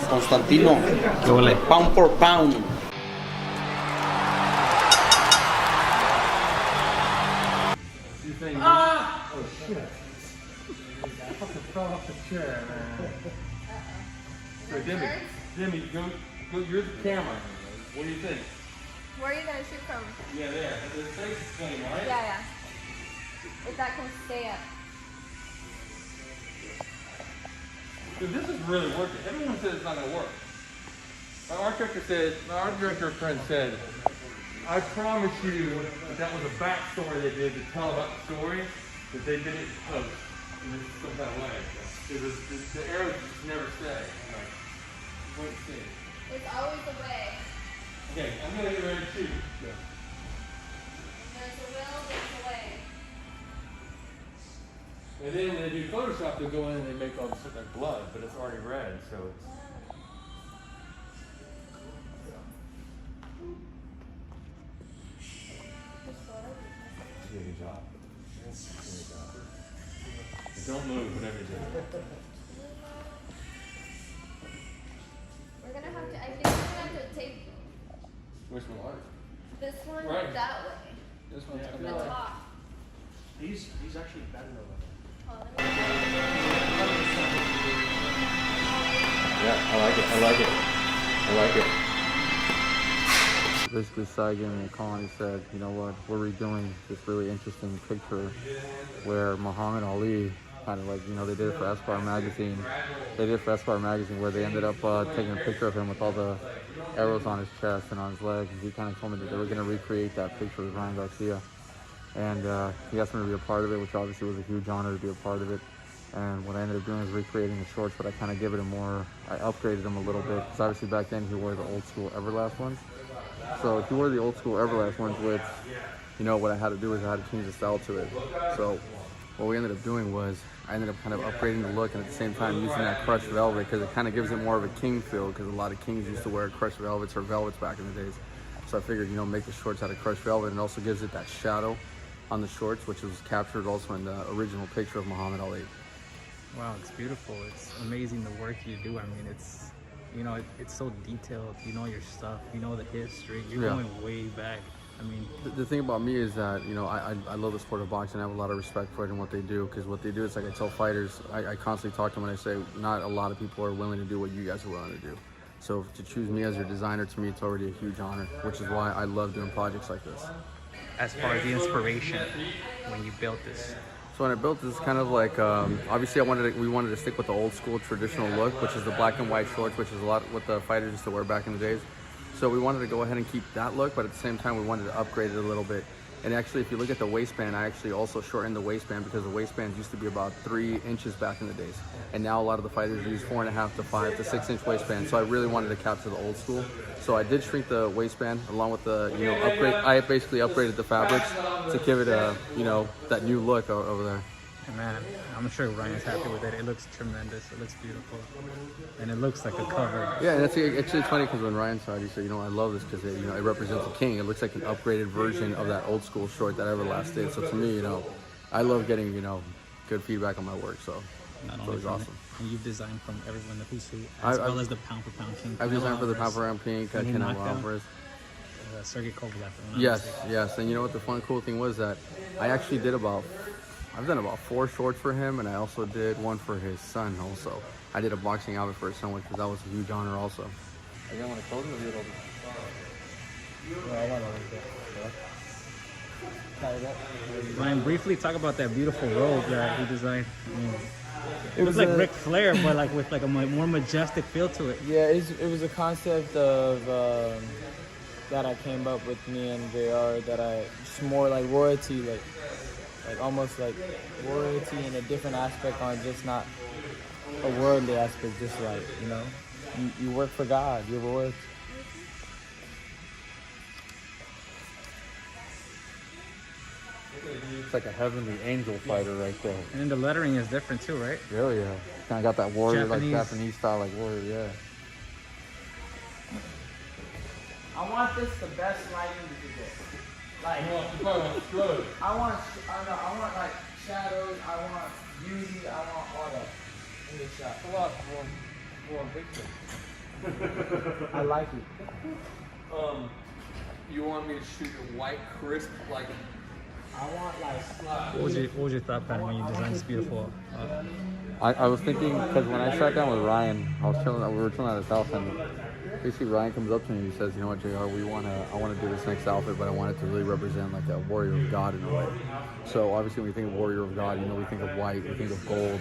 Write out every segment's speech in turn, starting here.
Constantino. ¿Qué huele? Pound for pound. Ah! Oh shit. I fucking fell off the chair, man. So Demi, go, you're the camera. What do you think? Where are you gonna shoot from? Yeah, there. The face is clean, right? Yeah. If that can stay up. Dude, this is really working. Everyone says it's not gonna work. My art director friend said, I promise you that was a backstory they did to tell about the story, that they did it post in some kind of way. The arrows just never stay. Like, wait and see. It's always a way. Okay, I'm gonna get ready to shoot. There's a will, there's a way. And then when they do Photoshop, they'll go in and they make all this look like blood, but it's already red, so it's... Good job. Good job. Don't move, whatever you do. We're gonna have to, I think we're gonna have to tape Which one? this one Right. that way. This one's The top. He's actually better than Oh, Yeah, I like it. Basically, Sye gave me a call and he said, you know what, we're redoing this really interesting picture where Muhammad Ali, kind of like, you know, they did it for Esquire magazine. They did it for Esquire magazine where they ended up taking a picture of him with all the arrows on his chest and on his legs. And he kind of told me that they were going to recreate that picture with Ryan Garcia. And he asked me to be a part of it, which obviously was a huge honor to be a part of it. And what I ended up doing was recreating the shorts, but I kind of gave it a more, I upgraded them a little bit. Because obviously back then he wore the old school Everlast ones. So he wore the old school Everlast ones, which, you know, what I had to do is I had to change the style to it. So what we ended up doing was I ended up kind of upgrading the look and at the same time using that crushed velvet because it kind of gives it more of a king feel because a lot of kings used to wear crushed velvets or velvets back in the days. So I figured, you know, make the shorts out of crushed velvet and also gives it that shadow on the shorts, which was captured also in the original picture of Muhammad Ali. Wow, it's beautiful. It's amazing the work you do. I mean, it's, you know, it's so detailed. You know your stuff. You know the history. You're going way back. I mean, the thing about me is that, you know, I love the sport of boxing. I have a lot of respect for it and what they do, because what they do is, like I tell fighters, I constantly talk to them and I say, not a lot of people are willing to do what you guys are willing to do. So to choose me as your designer, to me, it's already a huge honor, which is why I love doing projects like this. as far as the inspiration when you built this? So when I built this, kind of like, obviously we wanted to stick with the old school traditional look, which is the black and white shorts, which is a lot what the fighters used to wear back in the days. So we wanted to go ahead and keep that look, but at the same time, we wanted to upgrade it a little bit. And actually, if you look at the waistband, I actually also shortened the waistband because the waistbands used to be about 3 inches back in the days. And now a lot of the fighters use 4.5 to 5 to 6 inch waistbands. So I really wanted to capture the old school. So I did shrink the waistband along with the, you know, upgrade. I basically upgraded the fabrics to give it a, you know, that new look over there. And man, I'm sure Ryan's happy with it. It looks tremendous. It looks beautiful. And it looks like a cover. Yeah, and it's actually funny because when Ryan saw it, he said, you know, I love this because it, you know, it represents a king. It looks like an upgraded version of that old school short that Everlast did. So to me, you know, I love getting, you know, good feedback on my work. So Not it's only always from awesome. it, and you've designed from everyone, the who's who, as well as the pound for pound king. I've designed for the Pound for Pound Pink, Canelo Alvarez. Sergey Kovalev. Yes. And you know what the fun, cool thing was that I actually did I've done about 4 shorts for him, and I also did one for his son also. I did a boxing outfit for his son, which that was a huge honor also. I didn't want to close it or do it over. Ryan, briefly talk about that beautiful robe that he designed. I mean, it was like Ric Flair, but like with like a more majestic feel to it. Yeah, it was a concept of that I came up with, me and JR, that I just more like royalty, like almost like royalty in a different aspect, on just not a worldly aspect, just like, you know, you work for God, you're royalty. It's like a heavenly angel fighter right there. And then the lettering is different too, right? Yeah, yeah. Kind of got that warrior, Japanese. like Japanese style, like warrior, yeah. I want this the best lighting you could get. Like, I want like shadows, I want beauty, I want all that in the shot. Come on, Victor. I like it. You want me to shoot a white crisp like? I want like What was your thought pattern when you designed this beautiful? I was thinking, because when I sat down with Ryan, we were chilling at his house, and basically Ryan comes up to me and he says, you know what, JR, I want to do this next outfit, but I want it to really represent like a warrior of God in a way. So obviously when we think of warrior of God, you know, we think of white, we think of gold.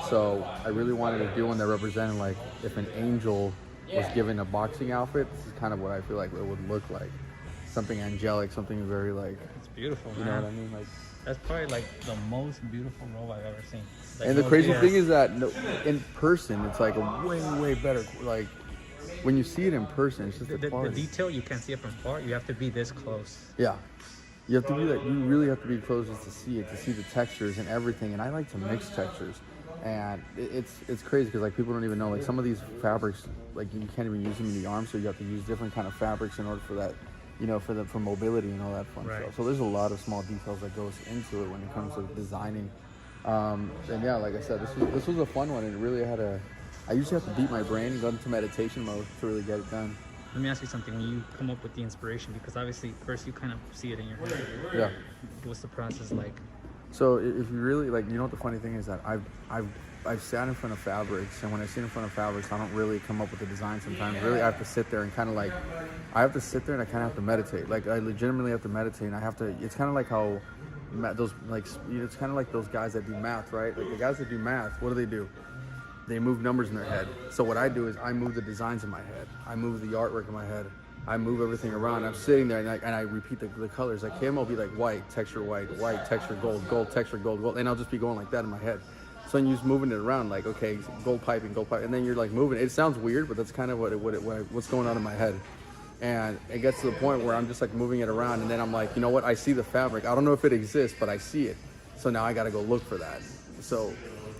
So I really wanted to do one that represented like if an angel was given a boxing outfit, this is kind of what I feel like it would look like. Something angelic, something very like... It's beautiful, man. You know what I mean? Like, that's probably like the most beautiful robe I've ever seen. Like, and the crazy thing is that in person, it's like a way better. Like when you see it in person, it's just the detail, you can't see it from far. You have to be this close. Yeah, you have to be like, you really have to be close just to see it, to see the textures and everything. And I like to mix textures, and it's crazy because like people don't even know, like some of these fabrics, like you can't even use them in the arm, so you have to use different kind of fabrics in order for that. You know, for mobility and all that fun stuff. So there's a lot of small details that goes into it when it comes to designing. And yeah, like I said, this was a fun one. And it really I usually have to beat my brain and go into meditation mode to really get it done. Let me ask you something. When you come up with the inspiration, because obviously first you kind of see it in your head. Yeah. What's the process like? So if you really like, you know what the funny thing is that I've sat in front of fabrics, and when I sit in front of fabrics, I don't really come up with a design sometimes. Really, I have to sit there and kind of like, I have to sit there and I kind of have to meditate. Like I legitimately have to meditate, and I have to. It's kind of like how those like, you know, it's kind of like those guys that do math, right? Like the guys that do math, what do? They move numbers in their head. So what I do is I move the designs in my head. I move the artwork in my head. I move everything around. I'm sitting there and I repeat the colors. Like him, I'll be like white, texture white, texture gold, gold, texture gold, gold, and I'll just be going like that in my head. So you're just moving it around, like, okay, gold piping, and then you're like moving. It sounds weird, but that's kind of what's going on in my head. And it gets to the point where I'm just like moving it around, and then I'm like, you know what? I see the fabric. I don't know if it exists, but I see it. So now I got to go look for that. So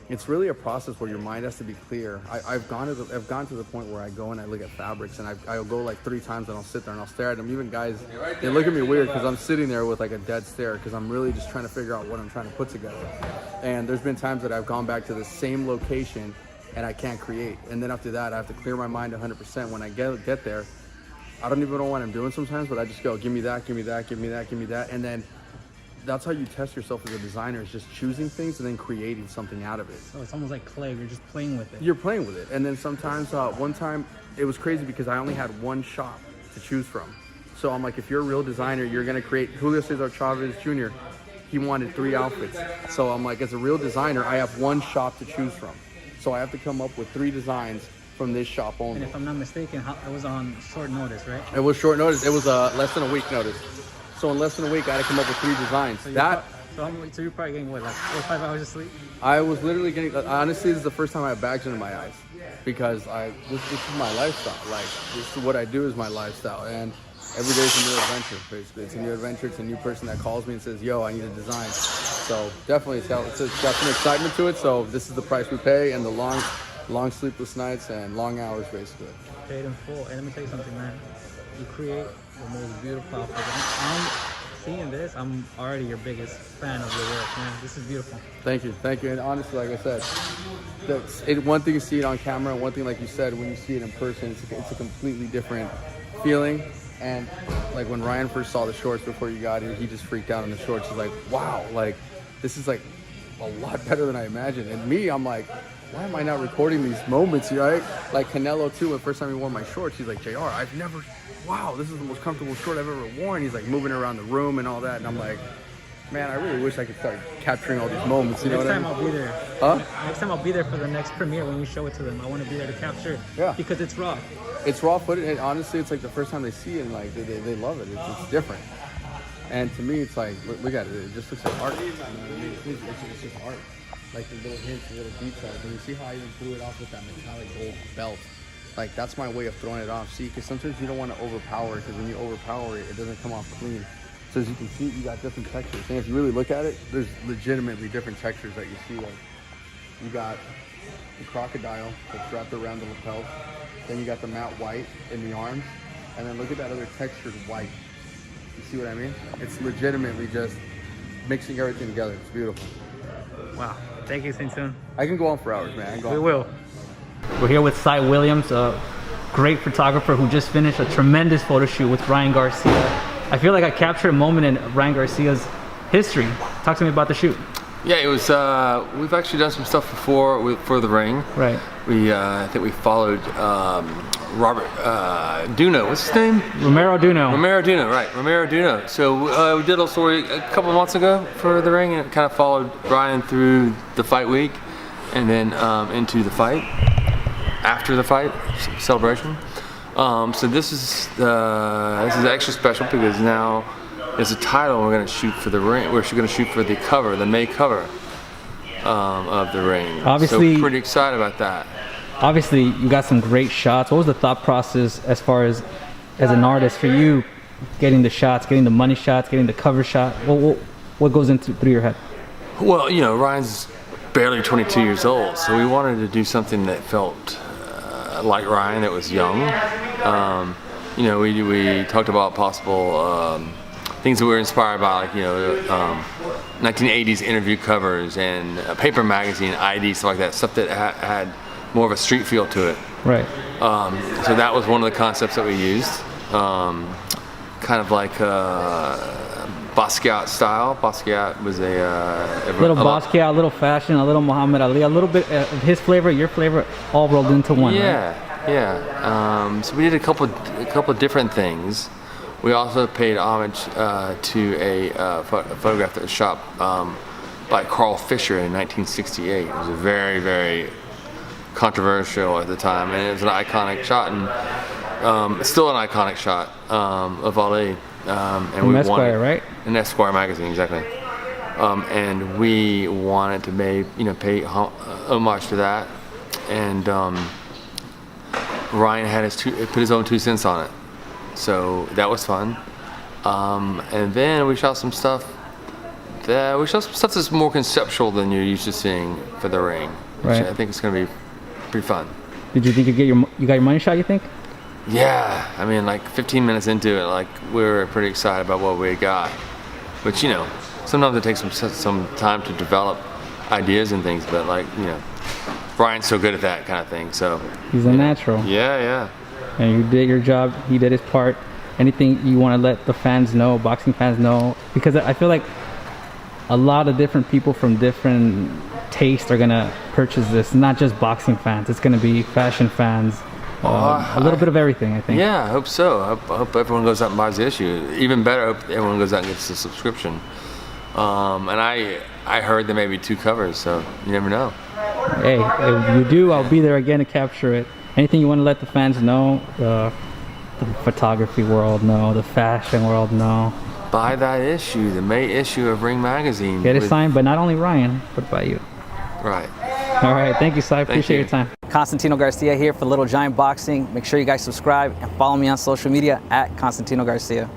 it's really a process where your mind has to be clear. I've gone to the point where I go and I look at fabrics, and I'll go like 3 times, and I'll sit there and I'll stare at them. Even guys, they look at me weird because I'm sitting there with like a dead stare because I'm really just trying to figure out what I'm trying to put together. And there's been times that I've gone back to the same location and I can't create. And then after that, I have to clear my mind 100%. When I get there, I don't even know what I'm doing sometimes, but I just go, give me that, give me that, give me that, give me that. And then that's how you test yourself as a designer, is just choosing things and then creating something out of it. So it's almost like clay. You're just playing with it. You're playing with it. And then sometimes, one time, it was crazy because I only had one shop to choose from. So I'm like, if you're a real designer, you're going to create Julio Cesar Chavez Jr. He wanted 3 outfits. So I'm like, as a real designer, I have one shop to choose from. So I have to come up with 3 designs from this shop only. And if I'm not mistaken, it was on short notice, right? It was short notice. It was less than a week notice. So in less than a week, I had to come up with 3 designs. So you're probably getting what, like 4 or 5 hours of sleep? I was literally getting, honestly, this is the first time I have bags under my eyes because this is my lifestyle. Like, this is what I do is my lifestyle. And every day is a new adventure, basically. It's a new adventure. It's a new person that calls me and says, yo, I need a design. So definitely it's got some excitement to it. So this is the price we pay, and the long sleepless nights and long hours, basically. Paid in full. And let me tell you something, man. You create the most beautiful outfit. I'm seeing this, I'm already your biggest fan of your work, man. This is beautiful. Thank you. And honestly, like I said, one thing you see it on camera, and one thing, like you said, when you see it in person, it's a completely different feeling. And like when Ryan first saw the shorts before you got here, he just freaked out on the shorts. He's like, wow, like this is like a lot better than I imagined. And me, I'm like, why am I not recording these moments, right? Like Canelo too, the first time he wore my shorts, he's like, JR, wow, this is the most comfortable short I've ever worn. He's like moving around the room and all that. And I'm like, man, I really wish I could start capturing all these moments. You know what I mean? Next time I'll be there. Huh? Next time I'll be there for the next premiere when you show it to them. I want to be there to capture. Yeah. Because it's raw. It's raw footage. And honestly, it's like the first time they see it, and like they love it. It's different. And to me, it's like, look at it. It just looks like art. You know what I mean? It's just art. Like the little hints, the little details. And you see how I even threw it off with that metallic gold belt. Like, that's my way of throwing it off. See, because sometimes you don't want to overpower it, because when you overpower it, it doesn't come off clean. So as you can see, you got different textures. And if you really look at it, there's legitimately different textures that you see. Like, you got the crocodile that's wrapped around the lapel. Then you got the matte white in the arms. And then look at that other textured white. You see what I mean? It's legitimately just mixing everything together. It's beautiful. Wow. Thank you, Zinzun. I can go on for hours, man. We will. We're here with Sye Williams, great photographer who just finished a tremendous photo shoot with Ryan Garcia. I feel like I captured a moment in Ryan Garcia's history. Talk to me about the shoot. Yeah, it was. We've actually done some stuff before for the ring. Right. I think we followed Robert Duno. What's his name? Romero Duno. Romero Duno, right? Romero Duno. So we did a story a couple months ago for the ring, and it kind of followed Ryan through the fight week, and then into the fight, after the fight celebration. So this is extra special because now there's a title we're going to shoot for the ring. We're going to shoot for the cover, the May cover of the ring. Obviously, so pretty excited about that. Obviously, you got some great shots. What was the thought process as far as an artist for you, getting the shots, getting the money shots, getting the cover shot? What goes through your head? Well, you know, Ryan's barely 22 years old, so we wanted to do something that felt like Ryan, that was young. You know, we talked about possible things that we were inspired by, like, you know, 1980s interview covers and a paper magazine, ID, stuff like that, stuff that had more of a street feel to it. Right. So that was one of the concepts that we used, kind of like Basquiat style. Basquiat was a little Basquiat, a little fashion, a little Muhammad Ali, a little bit of his flavor, your flavor, all rolled into one. Yeah, right? yeah. So we did a couple of different things. We also paid homage to a photograph that was shot by Carl Fisher in 1968. It was a very, very controversial at the time, and it was an iconic shot, and it's still an iconic shot of Ali. And from Esquire, right? In Esquire magazine, exactly. And we wanted to pay homage to that, and Ryan had put his own 2 cents on it, so that was fun. And then we shot some stuff. That's more conceptual than you're used to seeing for the ring, which right. I think it's going to be pretty fun. Did you think you got your money shot? You think? Yeah, I mean, like 15 minutes into it, like we were pretty excited about what we got. But you know, sometimes it takes some time to develop ideas and things. But like, you know, Brian's so good at that kind of thing. So he's a natural. Yeah, yeah. And you did your job. He did his part. Anything you want to let the fans know, boxing fans know? Because I feel like a lot of different people from different tastes are gonna purchase this. Not just boxing fans. It's gonna be fashion fans. A little bit of everything, I think. Yeah, I hope so. I hope everyone goes out and buys the issue. Even better, I hope everyone goes out and gets the subscription. And I heard there may be 2 covers, so you never know. Hey, if you do, I'll be there again to capture it. Anything you want to let the fans know, the photography world know, the fashion world know. Buy that issue, the May issue of Ring Magazine. Get it signed by not only Ryan, but by you. Right. All right, thank you, Sye. Appreciate your time. Constantino Garcia here for Little Giant Boxing. Make sure you guys subscribe and follow me on social media at Constantino Garcia.